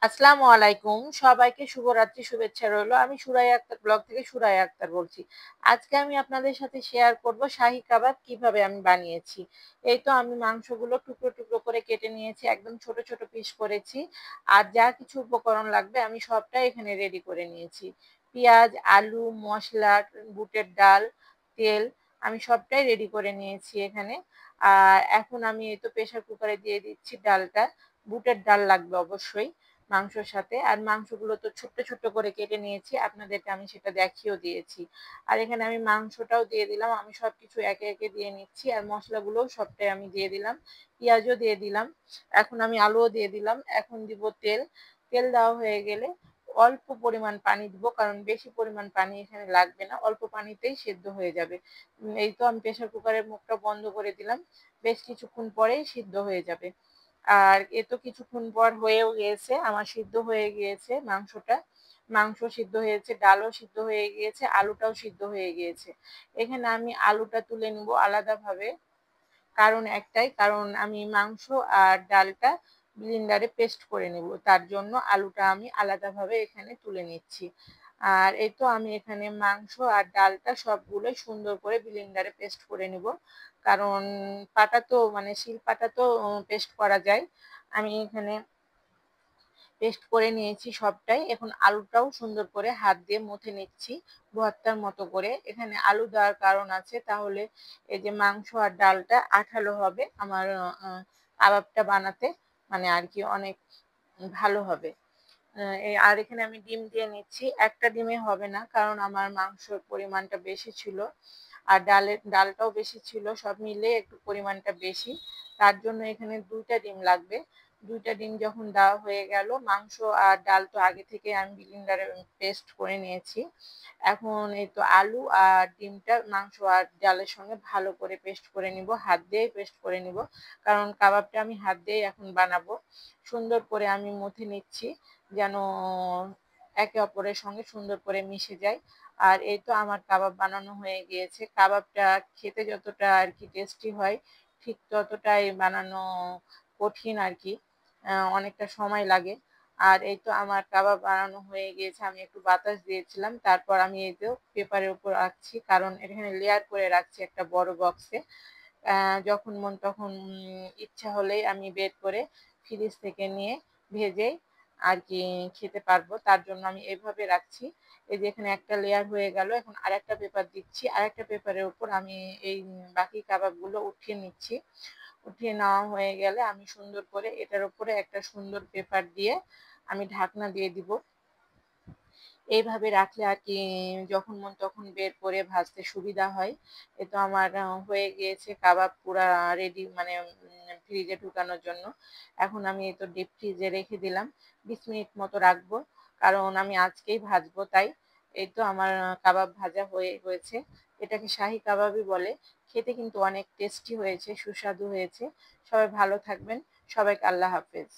আসসালামু আলাইকুম। সবাইকে শুভরাত্রি শুভেচ্ছা রইলো। আমি সুরাইয়া আক্তার ব্লগ থেকে সুরাইয়া আক্তার বলছি। আজকে আমি আপনাদের সাথে শেয়ার করব শাহী কাবাব কিভাবে আমি বানিয়েছি। এই তো আমি মাংসগুলো টুকরো, টুকরো করে কেটে নিয়েছি। একদম ছোট, ছোট পিস করেছি। আর যা কিছু উপকরণ লাগবে আমি সবটাই এখানে রেডি করে নিয়েছি। পেঁয়াজ, আলু, মসলা, বুটের ডাল, তেল আমি সবটাই রেডি করে নিয়েছি এখানে। আর এখন আমি এই তো প্রেসার কুকারে দিয়ে দিচ্ছি ডালটা। বুটের ডাল লাগবে অবশ্যই মাংসর সাথে। আর মাংসগুলো তো ছোট্ট ছোট্ট করে কেটে নিয়েছি, আপনাদেরকে আমি সেটা দেখিয়েও দিয়েছি। আর এখানে আমি মাংসটাও দিয়ে দিলাম, আমি সবকিছু একে একে দিয়ে নিচ্ছি। আর মশলাগুলোও সবটাই আমি দিয়ে দিলাম, পেঁয়াজও দিয়ে দিলাম। এখন আমি আলুও দিয়ে দিলাম। এখন দিব তেল। তেল দেওয়া হয়ে গেলে অল্প পরিমাণ পানি দিব, কারণ বেশি পরিমাণ পানি এখানে লাগবে না, অল্প পানিতেই সেদ্ধ হয়ে যাবে। এই তো আমি প্রেসার কুকারের মুখটা বন্ধ করে দিলাম, বেশ কিছুক্ষণ পরেই সিদ্ধ হয়ে যাবে। আর এ তো কিছুক্ষণ পর হয়েও গিয়েছে, আমার সিদ্ধ হয়ে গিয়েছে মাংসটা। মাংস সিদ্ধ হয়েছে, ডালও সিদ্ধ হয়ে গিয়েছে, আলুটাও সিদ্ধ হয়ে গিয়েছে। এখানে আমি আলুটা তুলে নিব আলাদাভাবে। কারণ একটাই, কারণ আমি মাংস আর ডালটা ব্লেন্ডারে পেস্ট করে নেব, তার জন্য আলুটা আমি আলাদাভাবে এখানে তুলে নিচ্ছি। আর এই তো আমি এখানে মাংস আর ডালটা সবগুলোই সুন্দর করে ব্লেন্ডারে পেস্ট করে নেব, কারণ পাটা তো মানে শিল পাটা তো পেস্ট করা যায়। আমি এখানে পেস্ট করে নিয়েছি সবটাই। এখন আলুটাও সুন্দর করে হাত দিয়ে মুথে নিচ্ছি ভর্তার মতো করে। এখানে আলু দেওয়ার কারণ আছে, তাহলে এই যে মাংস আর ডালটা আঠালো হবে আমার কাবাবটা বানাতে, মানে আর কি অনেক ভালো হবে। আর এখানে আমি ডিম দিয়ে নিচ্ছি। একটা ডিমে হবে না, কারণ আমার মাংসর পরিমাণটা বেশি ছিল আর ডালটাও বেশি ছিল, সব মিলে একটু পরিমাণটা বেশি। তার জন্য এখানে 2টা ডিম লাগবে। 2টা ডিম যখন দেওয়া হয়ে গেল, মাংস আর ডাল তো আগে থেকে আমি ব্লেন্ডারে পেস্ট করে নিয়েছি। এখন এই তো আলু আর ডিমটা মাংস আর ডালের সঙ্গে ভালো করে পেস্ট করে নিব, হাত দিয়েই পেস্ট করে নিব, কারণ কাবাবটা আমি হাত দিয়েই এখন বানাবো। সুন্দর করে আমি মুথে নিচ্ছি, যেন একে অপরের সঙ্গে সুন্দর করে মিশে যায়। আর এই তো আমার কাবাব বানানো হয়ে গিয়েছে। কাবাবটা খেতে যতটা আর কি টেস্টি হয়, ঠিক ততটাই বানানো কঠিন আর কি, অনেকটা সময় লাগে। আর এই তো আমার কাবাব বানানো হয়ে গিয়েছে, আমি একটু বাতাস দিয়েছিলাম, তারপর আমি এই তো পেপারের উপর রাখছি, কারণ এখানে লেয়ার করে রাখছি একটা বড় বক্সে। যখন মন তখন ইচ্ছা হলেই আমি বের করে ফ্রিজ থেকে নিয়ে ভেজে আর কি খেতে পারবো, তার জন্য আমি এভাবে রাখছি। এই যে এখানে একটা লেয়ার হয়ে গেল, এখন আরেকটা পেপার দিচ্ছি, আরেকটা পেপারের উপর আমি এই বাকি কাবাবগুলো উঠিয়ে নিচ্ছি। উঠিয়ে নেওয়া হয়ে গেলে আমি সুন্দর করে এটার উপরে একটা সুন্দর পেপার দিয়ে আমি ঢাকনা দিয়ে দিব। এইভাবে রাখলে আর কি যখন মন তখন বের করে ভাজতে সুবিধা হয়। এ তো আমার হয়ে গিয়েছে কাবাব পুরা রেডি, মানে ফ্রিজে ঢুকানোর জন্য। এখন আমি এই তো ডিপ ফ্রিজে রেখে দিলাম, 20 মিনিট মতো রাখবো, কারণ আমি আজকেই ভাজবো তাই। এই তো আমার কাবাব ভাজা হয়েছে। এটাকে শাহী কাবাবই বলে। খেতে কিন্তু অনেক টেস্টি হয়েছে, সুস্বাদু হয়েছে। সবাই ভালো থাকবেন। সবাইকে আল্লাহ হাফেজ।